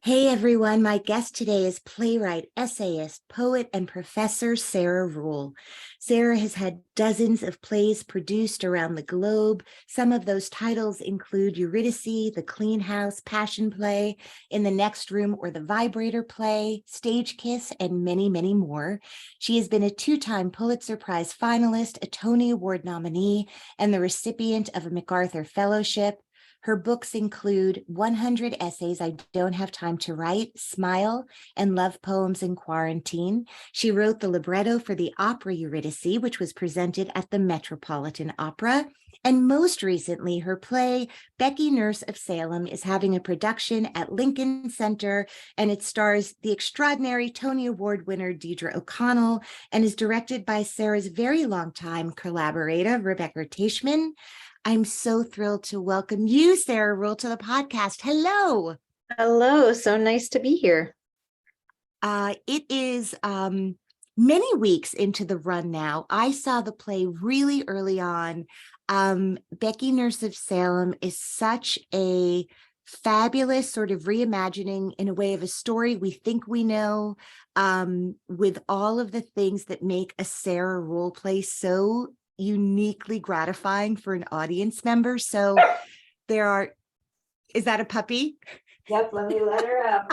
Hey everyone, my guest today is playwright, essayist, poet, and professor Sarah Ruhl. Sarah has had dozens of plays produced around the globe. Some of those titles include Eurydice, The Clean House, Passion Play, In the Next Room, or The Vibrator Play, Stage Kiss, and many, many more. She has been a two-time Pulitzer Prize finalist, a Tony Award nominee, and the recipient of a MacArthur Fellowship. Her books include 100 Essays I Don't Have Time to Write, Smile, and Love Poems in Quarantine. She wrote the libretto for the opera Eurydice, which was presented at the Metropolitan Opera. And most recently, her play, Becky Nurse of Salem, is having a production at Lincoln Center, and it stars the extraordinary Tony Award winner Deirdre O'Connell and is directed by Sarah's very long-time collaborator, Rebecca Teichman. I'm so thrilled to welcome you, Sarah Ruhl, to the podcast. Hello. Hello, so nice to be here. It is many weeks into the run now. I saw the play really early on. Becky Nurse of Salem is such a fabulous sort of reimagining in a way of a story we think we know, with all of the things that make a Sarah Ruhl play so uniquely gratifying for an audience member. So is that a puppy? Yep, let me let her out.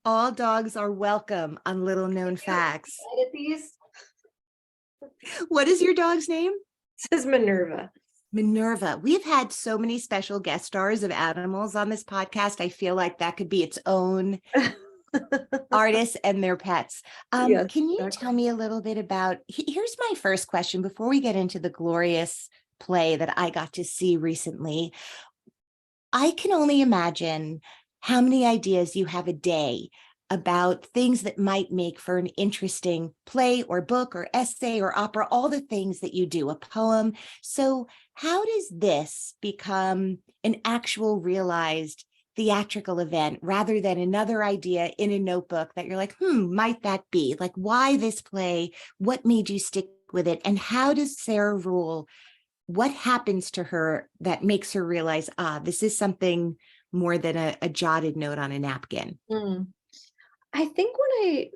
All dogs are welcome on Little Known Facts. What is your dog's name? This is Minerva. Minerva. We've had so many special guest stars of animals on this podcast. I feel like that could be its own artists and their pets. Yes, can you exactly. tell me a little bit about, here's my first question before we get into the glorious play that I got to see recently. I can only imagine how many ideas you have a day about things that might make for an interesting play or book or essay or opera, all the things that you do, a poem. So how does this become an actual realized theatrical event rather than another idea in a notebook that you're like, might that be? Like, why this play? What made you stick with it? And how does Sarah Ruhl, what happens to her that makes her realize, this is something more than a jotted note on a napkin? I think when I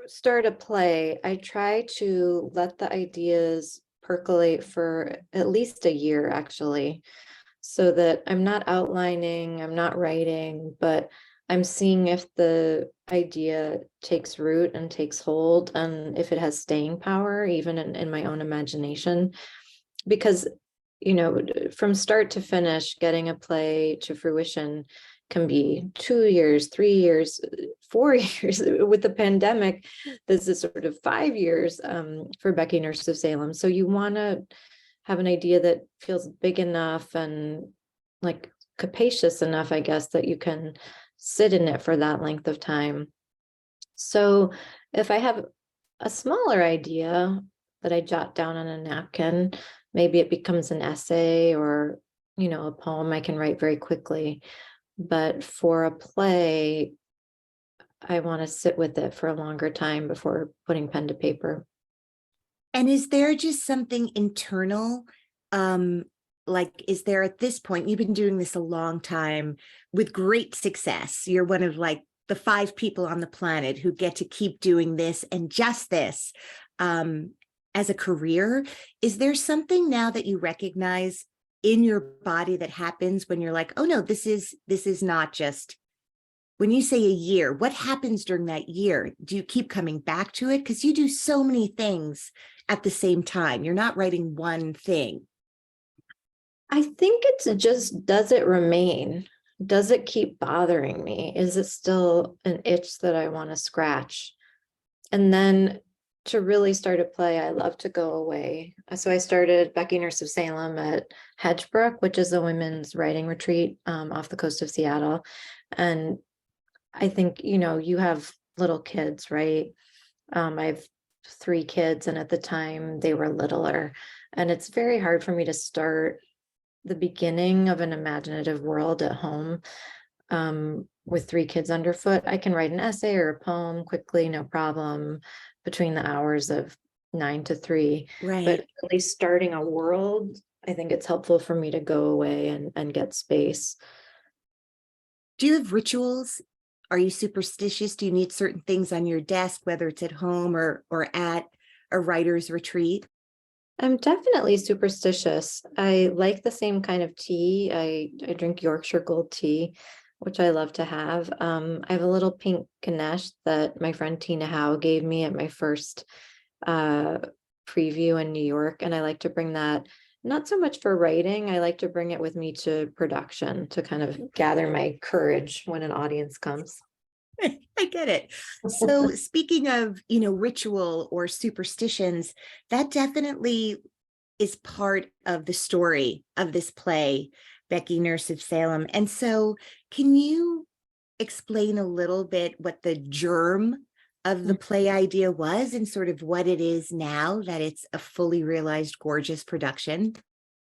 start a play, I try to let the ideas percolate for at least a year, actually, so that I'm not outlining, I'm not writing, but I'm seeing if the idea takes root and takes hold, and if it has staying power, even in my own imagination. Because, from start to finish, getting a play to fruition can be 2 years, 3 years, 4 years. With the pandemic, this is sort of 5 years for Becky Nurse of Salem. So you want to have an idea that feels big enough and like capacious enough, I guess, that you can sit in it for that length of time. So if I have a smaller idea that I jot down on a napkin, maybe it becomes an essay or, a poem I can write very quickly. But for a play, I want to sit with it for a longer time before putting pen to paper. And is there just something internal? Like, is there at this point, you've been doing this a long time with great success. You're one of like the 5 people on the planet who get to keep doing this and just this as a career. Is there something now that you recognize in your body that happens when you're like, oh no, this is not just, when you say a year, what happens during that year? Do you keep coming back to it? Because you do so many things at the same time. You're not writing one thing. I think it's just, does it remain? Does it keep bothering me? Is it still an itch that I want to scratch? And then to really start a play, I love to go away. So I started Becky Nurse of Salem at Hedgebrook, which is a women's writing retreat off the coast of Seattle. And I think, you have little kids, right? I have 3 kids, and at the time they were littler. And it's very hard for me to start the beginning of an imaginative world at home with 3 kids underfoot. I can write an essay or a poem quickly, no problem, between the hours of 9 to 3. Right. But at least starting a world, I think it's helpful for me to go away and get space. Do you have rituals? Are you superstitious? Do you need certain things on your desk, whether it's at home or at a writer's retreat? I'm definitely superstitious. I like the same kind of tea. I drink Yorkshire Gold tea, which I love to have. I have a little pink Ganesh that my friend Tina Howe gave me at my first uh, preview in New York, and I like to bring that not so much for writing. I like to bring it with me to production to kind of gather my courage when an audience comes. I get it. So speaking of, ritual or superstitions, that definitely is part of the story of this play, Becky, Nurse of Salem. And so can you explain a little bit what the germ of the play idea was and sort of what it is now that it's a fully realized, gorgeous production?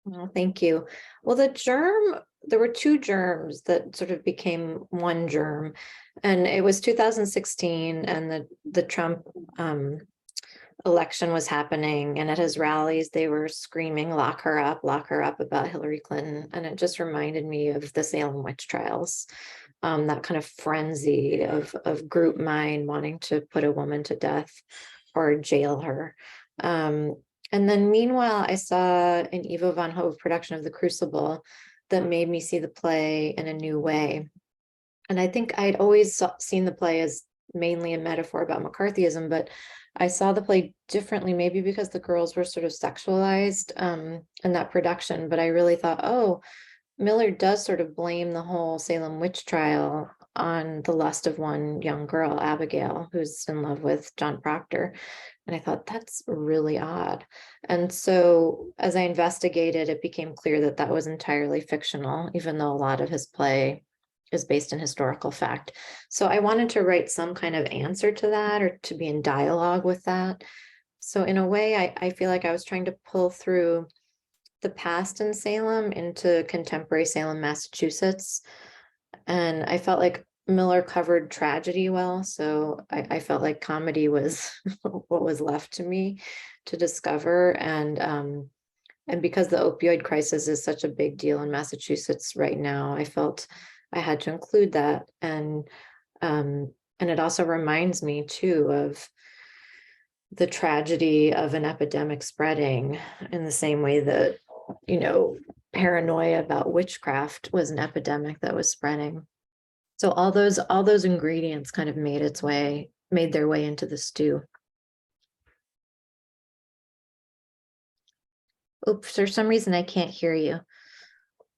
Well, thank you. Well, there were two germs that sort of became one germ, and it was 2016, and the Trump election was happening, and at his rallies, they were screaming, lock her up" about Hillary Clinton, and it just reminded me of the Salem witch trials, that kind of frenzy of group mind wanting to put a woman to death or jail her. Um, and then meanwhile, I saw an Ivo van Hove production of The Crucible that made me see the play in a new way. And I think I'd always seen the play as mainly a metaphor about McCarthyism, but I saw the play differently, maybe because the girls were sort of sexualized in that production. But I really thought, oh, Miller does sort of blame the whole Salem witch trial on the lust of one young girl, Abigail, who's in love with John Proctor. And I thought that's really odd. And so as I investigated, it became clear that that was entirely fictional, even though a lot of his play is based in historical fact. So I wanted to write some kind of answer to that, or to be in dialogue with that. So in a way, I feel like I was trying to pull through the past in Salem into contemporary Salem, Massachusetts. And I felt like Miller covered tragedy well. So I felt like comedy was what was left to me to discover. And because the opioid crisis is such a big deal in Massachusetts right now, I felt I had to include that. And it also reminds me too of the tragedy of an epidemic spreading in the same way that, paranoia about witchcraft was an epidemic that was spreading. So all those ingredients kind of made their way into the stew. Oops, for some reason I can't hear you.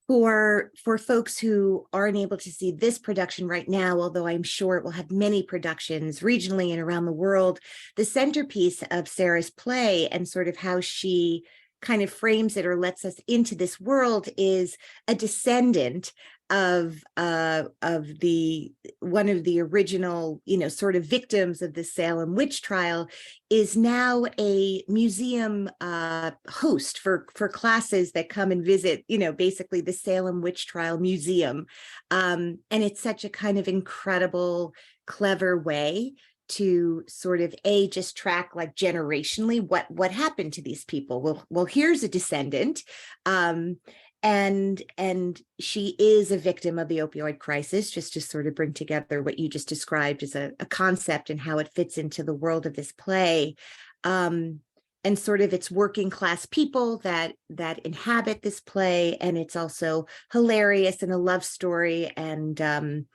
For folks who aren't able to see this production right now, although I'm sure it will have many productions regionally and around the world, the centerpiece of Sarah's play and sort of how she kind of frames it or lets us into this world is a descendant of the one of the original, sort of victims of the Salem witch trial, is now a museum host for classes that come and visit, basically the Salem witch trial museum. And it's such a kind of incredible, clever way to sort of just track like generationally what happened to these people. Well, here's a descendant. And she is a victim of the opioid crisis, just to sort of bring together what you just described as a concept and how it fits into the world of this play. And sort of it's working class people that inhabit this play. And it's also hilarious and a love story, and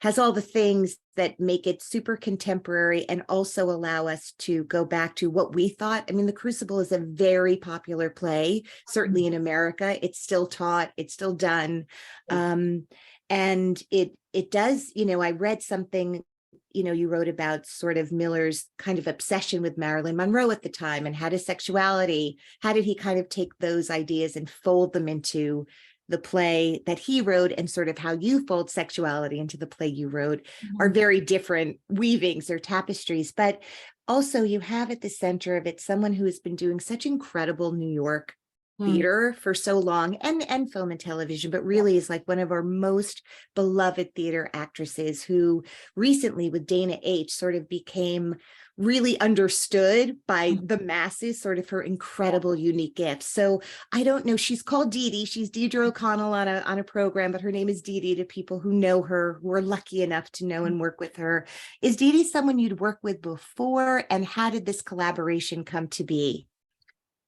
has all the things that make it super contemporary and also allow us to go back to what we thought. I mean, The Crucible is a very popular play, certainly in America. It's still taught, it's still done. And it does, I read something, you wrote about sort of Miller's kind of obsession with Marilyn Monroe at the time and how did he kind of take those ideas and fold them into the play that he wrote, and sort of how you fold sexuality into the play you wrote are very different weavings or tapestries. But also you have at the center of it someone who has been doing such incredible New York Mm. theater for so long, and film and television, but really is like one of our most beloved theater actresses, who recently with Dana H sort of became really understood by the masses, sort of her incredible unique gifts. So I don't know, she's called Dee Dee. She's Deidre O'Connell on a program, but her name is Dee Dee to people who know her, who are lucky enough to know and work with her. Is Dee Dee someone you'd worked with before, and how did this collaboration come to be?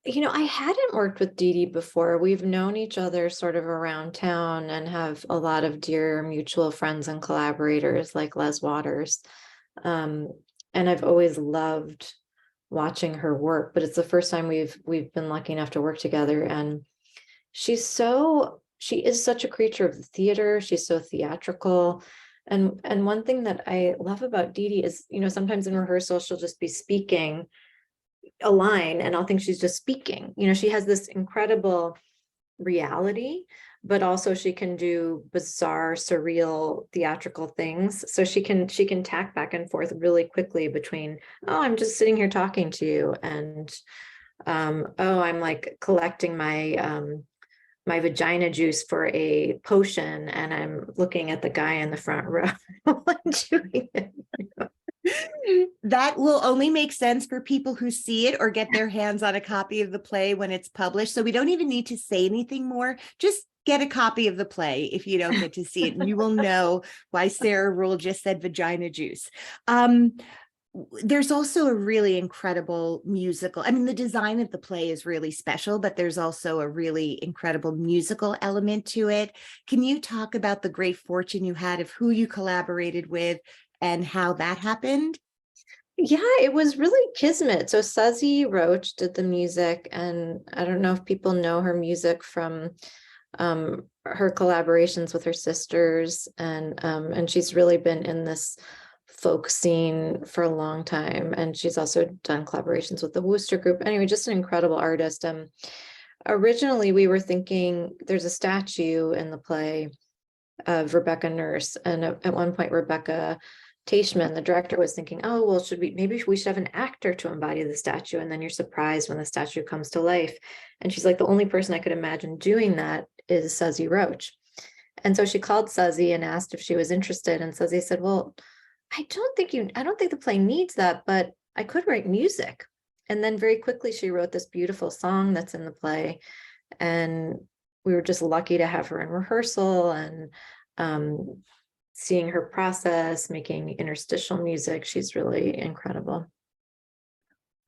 I hadn't worked with Dee Dee before. We've known each other sort of around town and have a lot of dear mutual friends and collaborators like Les Waters. Um, and I've always loved watching her work, but it's the first time we've been lucky enough to work together. And she is such a creature of the theater. She's so theatrical. And one thing that I love about Dee Dee is, sometimes in rehearsal, she'll just be speaking a line and I'll think she's just speaking. She has this incredible reality, but also she can do bizarre, surreal, theatrical things. So she can tack back and forth really quickly between, oh, I'm just sitting here talking to you, and oh, I'm like collecting my vagina juice for a potion, and I'm looking at the guy in the front row doing it. That will only make sense for people who see it or get their hands on a copy of the play when it's published. So we don't even need to say anything more. Just get a copy of the play if you don't get to see it, and you will know why Sarah Ruhl just said vagina juice. There's also a really incredible musical. I mean, the design of the play is really special, but there's also a really incredible musical element to it. Can you talk about the great fortune you had of who you collaborated with and how that happened? Yeah, it was really kismet. So Suzy Roach did the music, and I don't know if people know her music from her collaborations with her sisters, and she's really been in this folk scene for a long time, and she's also done collaborations with the Wooster Group. Anyway, just an incredible artist. Originally we were thinking there's a statue in the play of Rebecca Nurse, and at one point Rebecca Teichman, the director, was thinking, oh, well, maybe we should have an actor to embody the statue, and then you're surprised when the statue comes to life. And she's like, the only person I could imagine doing that is Suzy Roach. And so she called Suzy and asked if she was interested, and Suzy said, well, I don't think the play needs that, but I could write music. And then very quickly she wrote this beautiful song that's in the play, and we were just lucky to have her in rehearsal, and seeing her process, making interstitial music. She's really incredible.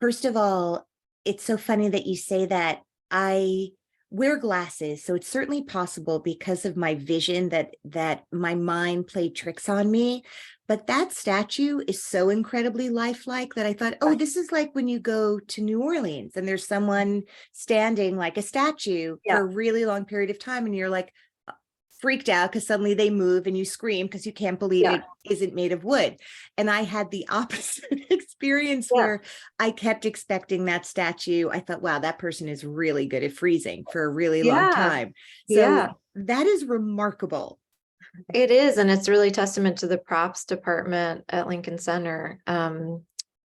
First of all, it's so funny that you say that. I wear glasses, so it's certainly possible because of my vision that my mind played tricks on me. But that statue is so incredibly lifelike that I thought, oh, this is like when you go to New Orleans and there's someone standing like a statue for a really long period of time, and you're like freaked out because suddenly they move and you scream because you can't believe it isn't made of wood. And I had the opposite experience where I kept expecting that statue. I thought, wow, that person is really good at freezing for a really long time. So that is remarkable. It is, and it's really testament to the props department at Lincoln Center.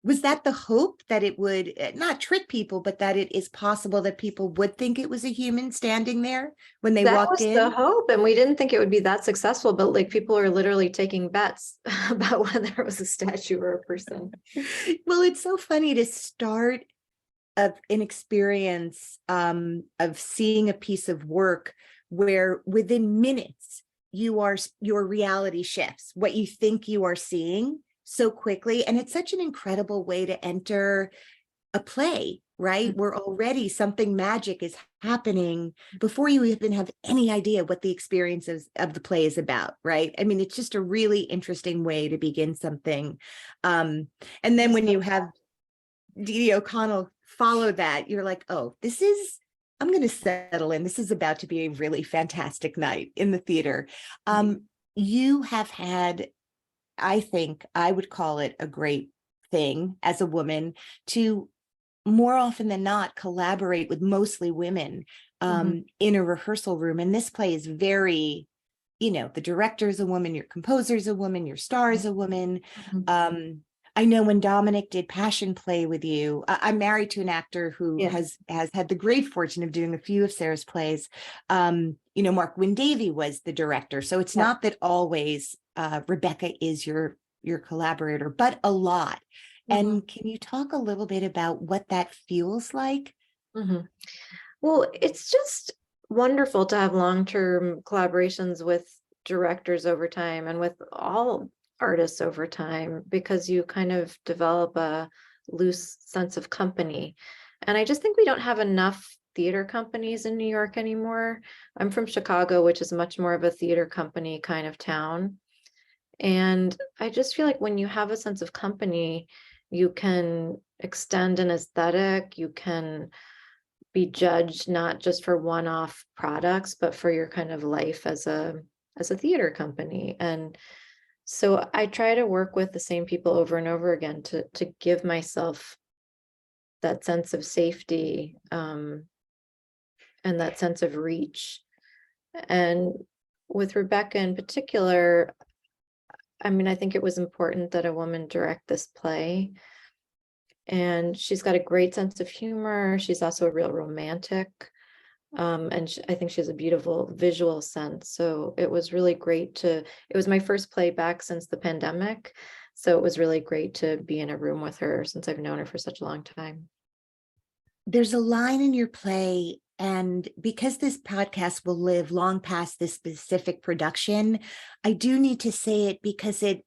Was that the hope, that it would not trick people, but that it is possible that people would think it was a human standing there when they walked in? That was the hope, and we didn't think it would be that successful, but like people are literally taking bets about whether it was a statue or a person. Well, it's so funny to start an experience of seeing a piece of work where within minutes your reality shifts, what you think you are seeing so quickly. And it's such an incredible way to enter a play, right? Where already something magic is happening before you even have any idea what the experience of the play is about, right? I mean, it's just a really interesting way to begin something. And then when you have Dee Dee O'Connell follow that, you're like, oh, I'm going to settle in. This is about to be a really fantastic night in the theater. You have had, I think I would call it a great thing as a woman to more often than not collaborate with mostly women in a rehearsal room. And this play is very, the director is a woman, your composer is a woman, your star is a woman. I know when Dominic did Passion Play with you, I'm married to an actor who Yeah. has had the great fortune of doing a few of Sarah's plays. Mark Wynne-Davey was the director. So it's Yeah. not that always Rebecca is your collaborator, but a lot. And can you talk a little bit about what that feels like? Well, it's just wonderful to have long-term collaborations with directors over time and with all artists over time, because you kind of develop a loose sense of company. And I just think we don't have enough theater companies in New York anymore. I'm from Chicago, which is much more of a theater company kind of town. And I just feel like when you have a sense of company, you can extend an aesthetic, you can be judged not just for one-off products, but for your kind of life as a theater company. And so I try to work with the same people over and over again to give myself that sense of safety, and that sense of reach. And with Rebecca in particular, I mean, I think it was important that a woman direct this play. And she's got a great sense of humor. She's also a real romantic. And I think she has a beautiful visual sense. So it was really great it was my first play back since the pandemic. So it was really great to be in a room with her since I've known her for such a long time. There's a line in your play, and because this podcast will live long past this specific production, I do need to say it because it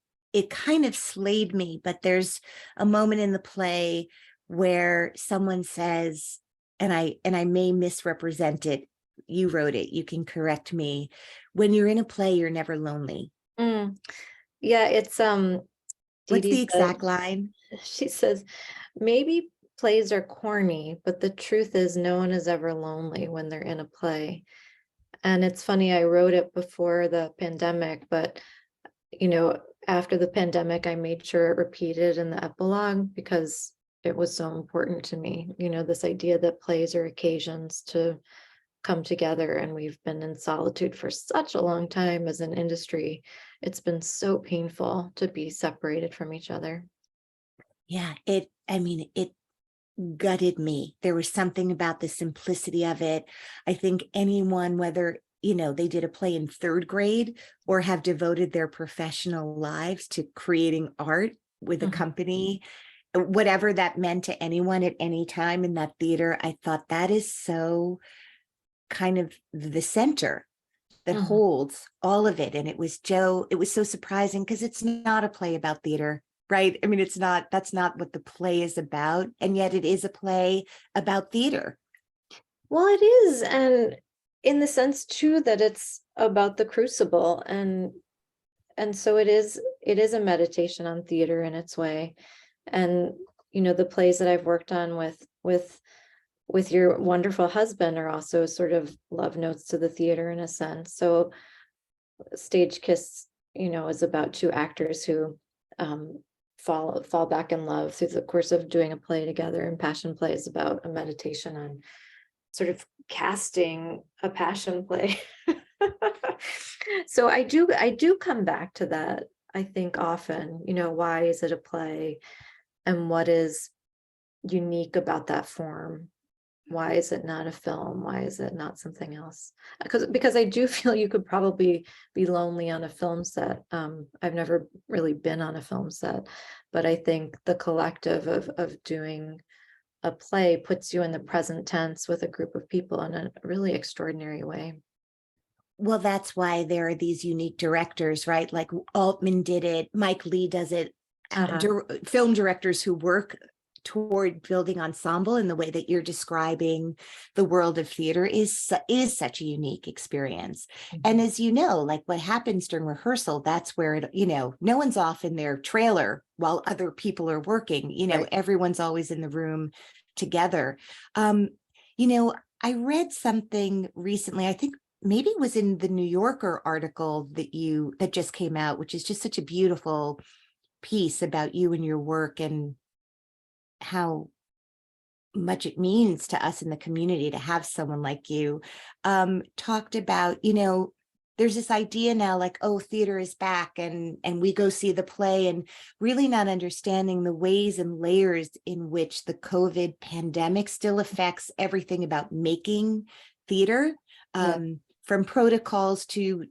kind of slayed me. But there's a moment in the play where someone says, and I may misrepresent it, you wrote it, you can correct me, when you're in a play, you're never lonely. Yeah, it's What's Dee the Dee said, exact line? she says, maybe plays are corny, but the truth is no one is ever lonely when they're in a play. And it's funny, I wrote it before the pandemic, but after the pandemic, I made sure it repeated in the epilogue because it was so important to me. This idea that plays are occasions to come together, and we've been in solitude for such a long time as an industry. It's been so painful to be separated from each other. Yeah, it gutted me. There was something about the simplicity of it. I think anyone, whether they did a play in third grade or have devoted their professional lives to creating art with a company, whatever that meant to anyone at any time in that theater, I thought that is so kind of the center that holds all of it. And it was so surprising because it's not a play about theater, right? I mean, that's not what the play is about. And yet it is a play about theater. Well, it is. And in the sense too, that it's about the crucible. And so it is a meditation on theater in its way. And, the plays that I've worked on with your wonderful husband are also sort of love notes to the theater in a sense. So Stage Kiss, is about two actors who fall back in love through the course of doing a play together, and Passion Play is about a meditation on sort of casting a passion play. So I do come back to that, I think, often. Why is it a play, and what is unique about that form? Why is it not a film? Why is it not something else? Because I do feel you could probably be lonely on a film set. I've never really been on a film set, but I think the collective of doing a play puts you in the present tense with a group of people in a really extraordinary way. Well, that's why there are these unique directors, right? Like Altman did it, Mike Lee does it. Film directors who work toward building ensemble in the way that you're describing the world of theater is such a unique experience. And as you know, like what happens during rehearsal, that's where it, no one's off in their trailer while other people are working, Right. Everyone's always in the room together. I read something recently, I think maybe it was in the New Yorker article that just came out, which is just such a beautiful piece about you and your work and how much it means to us in the community to have someone like you. Talked about, there's this idea now like, oh, theater is back, and we go see the play, and really not understanding the ways and layers in which the COVID pandemic still affects everything about making theater, Yeah. from protocols to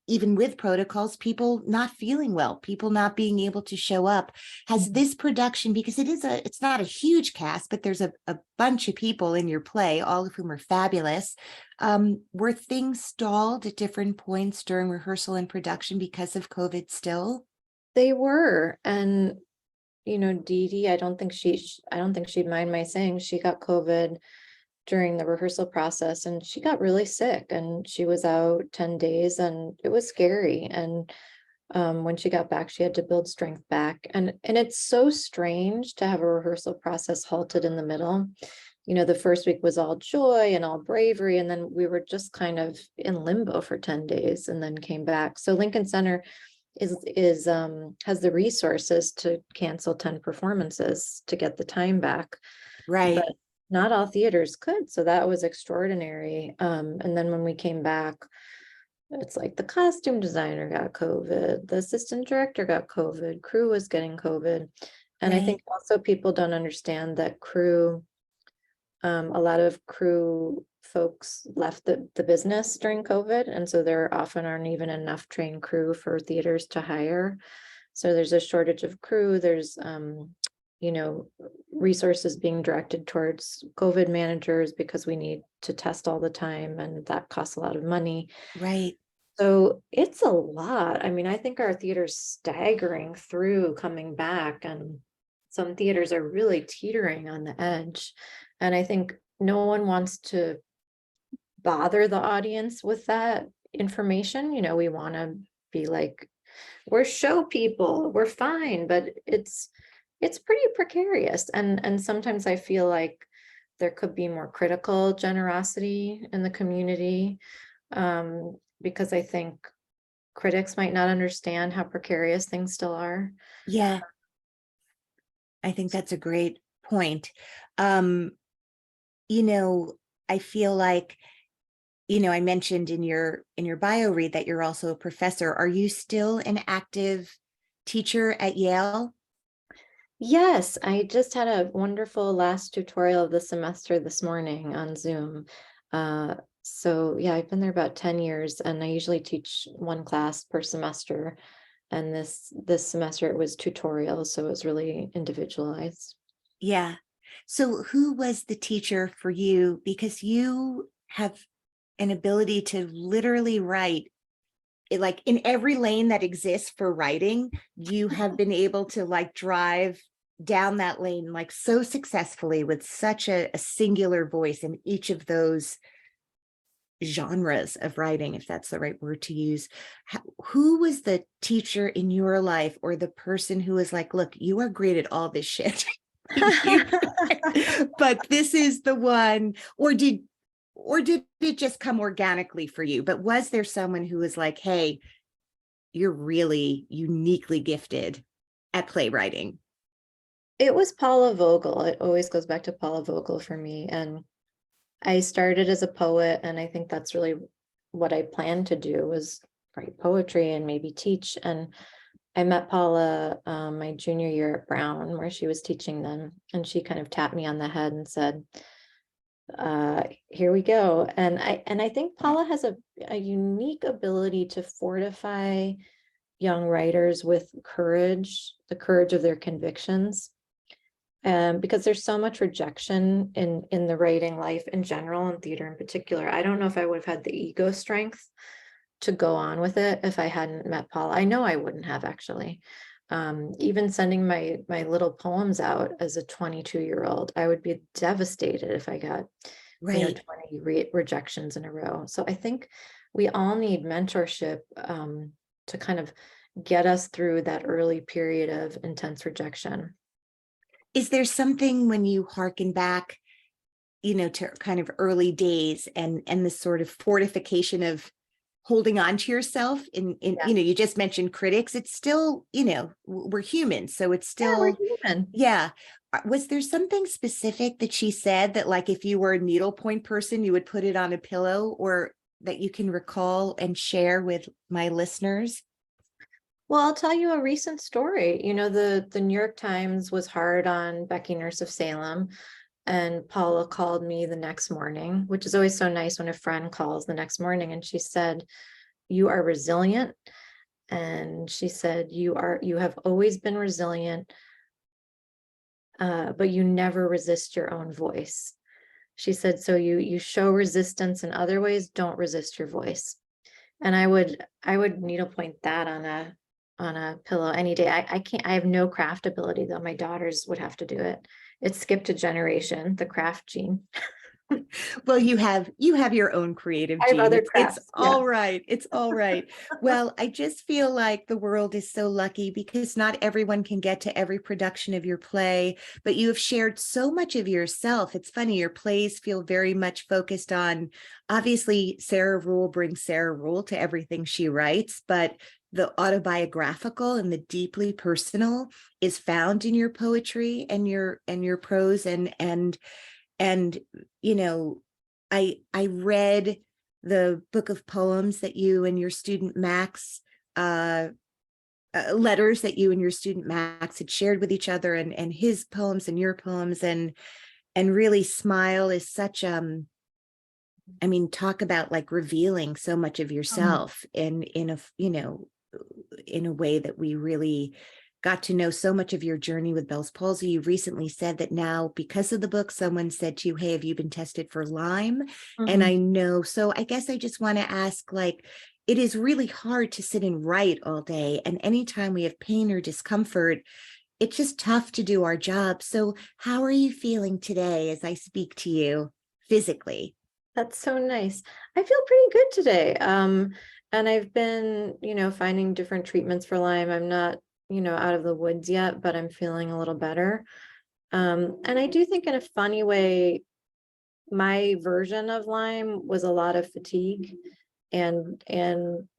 even with protocols, people not feeling well, people not being able to show up. Has this production, because it's not a huge cast, but there's a bunch of people in your play, all of whom are fabulous. Were things stalled at different points during rehearsal and production because of COVID still? They were. And, Dee Dee, I don't think she'd mind my saying she got COVID during the rehearsal process, and she got really sick, and she was out 10 days, and it was scary. And when she got back, she had to build strength back. And it's so strange to have a rehearsal process halted in the middle. The first week was all joy and all bravery, and then we were just kind of in limbo for 10 days and then came back. So Lincoln Center has the resources to cancel 10 performances to get the time back. Right. But not all theaters could, so that was extraordinary. And then when we came back, it's like the costume designer got COVID, the assistant director got COVID, crew was getting COVID. And I think also people don't understand that crew, a lot of crew folks left the business during COVID, and so there often aren't even enough trained crew for theaters to hire. So there's a shortage of crew. There's resources being directed towards COVID managers because we need to test all the time, and that costs a lot of money. Right. So it's a lot. I mean, I think our theater's staggering through coming back, and some theaters are really teetering on the edge. And I think no one wants to bother the audience with that information. We want to be like, we're show people, we're fine, but it's pretty precarious. And sometimes I feel like there could be more critical generosity in the community, because I think critics might not understand how precarious things still are. Yeah. I think that's a great point. I feel like, I mentioned in your bio read that you're also a professor. Are you still an active teacher at Yale? Yes, I just had a wonderful last tutorial of the semester this morning on Zoom. So yeah, I've been there about 10 years, and I usually teach one class per semester. And this semester it was tutorial, so it was really individualized. Yeah. So who was the teacher for you? Because you have an ability to literally write like in every lane that exists for writing. You have been able to like drive down that lane like so successfully with such a singular voice in each of those genres of writing, if that's the right word to use. Who was the teacher in your life, or the person who was like, look, you are great at all this shit, but this is the one? Or did it just come organically for you? But was there someone who was like, hey, you're really uniquely gifted at playwriting? It was Paula Vogel. It always goes back to Paula Vogel for me. And I started as a poet, and I think that's really what I planned to do, was write poetry and maybe teach. And I met Paula my junior year at Brown, where she was teaching then, and she kind of tapped me on the head and said, here we go. And I think Paula has a unique ability to fortify young writers with courage, the courage of their convictions. Because there's so much rejection in the writing life in general, and theater in particular. I don't know if I would have had the ego strength to go on with it if I hadn't met Paula. I know I wouldn't have, actually. Even sending my little poems out as a 22-year-old, I would be devastated if I got 20 rejections in a row. So I think we all need mentorship to kind of get us through that early period of intense rejection. Is there something, when you hearken back, to kind of early days and this sort of fortification of holding on to yourself you just mentioned critics, it's still, we're human. So it's still, we're human. Yeah. Was there something specific that she said that, like, if you were a needlepoint person, you would put it on a pillow, or that you can recall and share with my listeners? Well, I'll tell you a recent story. You know, the New York Times was hard on Becky Nurse of Salem, and Paula called me the next morning, which is always so nice when a friend calls the next morning, and she said, "You are resilient." And she said, you have always been resilient, but you never resist your own voice. She said, so you show resistance in other ways, don't resist your voice. And I would needlepoint that on a pillow any day. I can't, I have no craft ability though. My daughters would have to do it. It skipped a generation, the craft gene. Well, you have your own creative I have gene. other It's crafts. all right. It's all right. Well, I just feel like the world is so lucky because not everyone can get to every production of your play, but you have shared so much of yourself. It's funny, your plays feel very much focused on, obviously, Sarah Ruhl brings Sarah Ruhl to everything she writes, but the autobiographical and the deeply personal is found in your poetry and your prose and you know, I read the book of poems that you and your student Max, letters that you and your student Max had shared with each other, and his poems and your poems, and really Smile is such I mean, talk about like revealing so much of yourself in a, you know, in a way that we really got to know so much of your journey with Bell's palsy. You recently said that now, because of the book, someone said to you, hey, have you been tested for Lyme? And I know, so I guess I just want to ask, like, it is really hard to sit and write all day. And anytime we have pain or discomfort, it's just tough to do our job. So how are you feeling today as I speak to you physically? That's so nice. I feel pretty good today. And I've been, you know, finding different treatments for Lyme. I'm not, you know, out of the woods yet, but I'm feeling a little better. And I do think in a funny way, my version of Lyme was a lot of fatigue and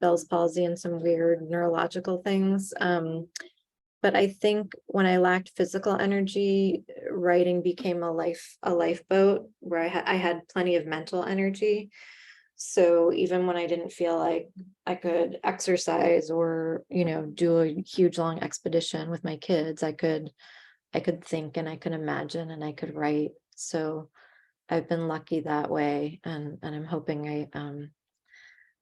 Bell's palsy and some weird neurological things. But I think when I lacked physical energy, writing became a lifeboat where I had plenty of mental energy. So even when I didn't feel like I could exercise or, you know, do a huge long expedition with my kids, I could think and I could imagine and I could write. So I've been lucky that way, and I'm hoping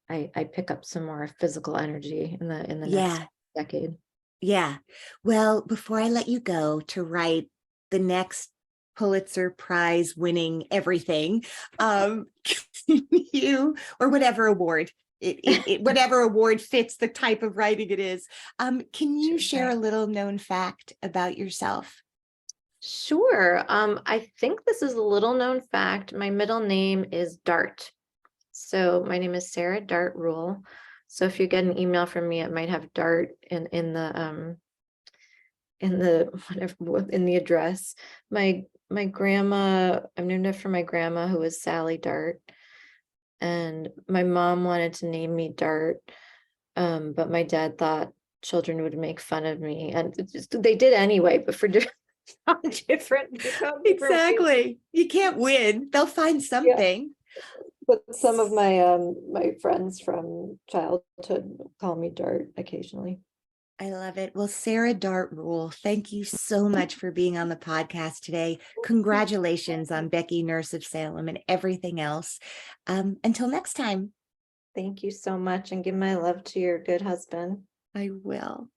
I pick up some more physical energy in the next decade. Yeah. Well, before I let you go to write the next Pulitzer Prize winning everything, you, or whatever award, whatever award fits the type of writing it is, can you share a little known fact about yourself? Sure. I think this is a little known fact. My middle name is Dart. So my name is Sarah Dart Ruhl. So if you get an email from me, it might have Dart in the whatever in the address. My grandma, I'm named after my grandma, who was Sally Dart, and my mom wanted to name me Dart, but my dad thought children would make fun of me, and they did anyway, but for different Exactly. You can't win. They'll find something. But some of my my friends from childhood call me Dart occasionally. I love it. Well, Sarah Dart Ruhl, thank you so much for being on the podcast today. Congratulations on Becky Nurse of Salem and everything else. Until next time. Thank you so much, and give my love to your good husband. I will.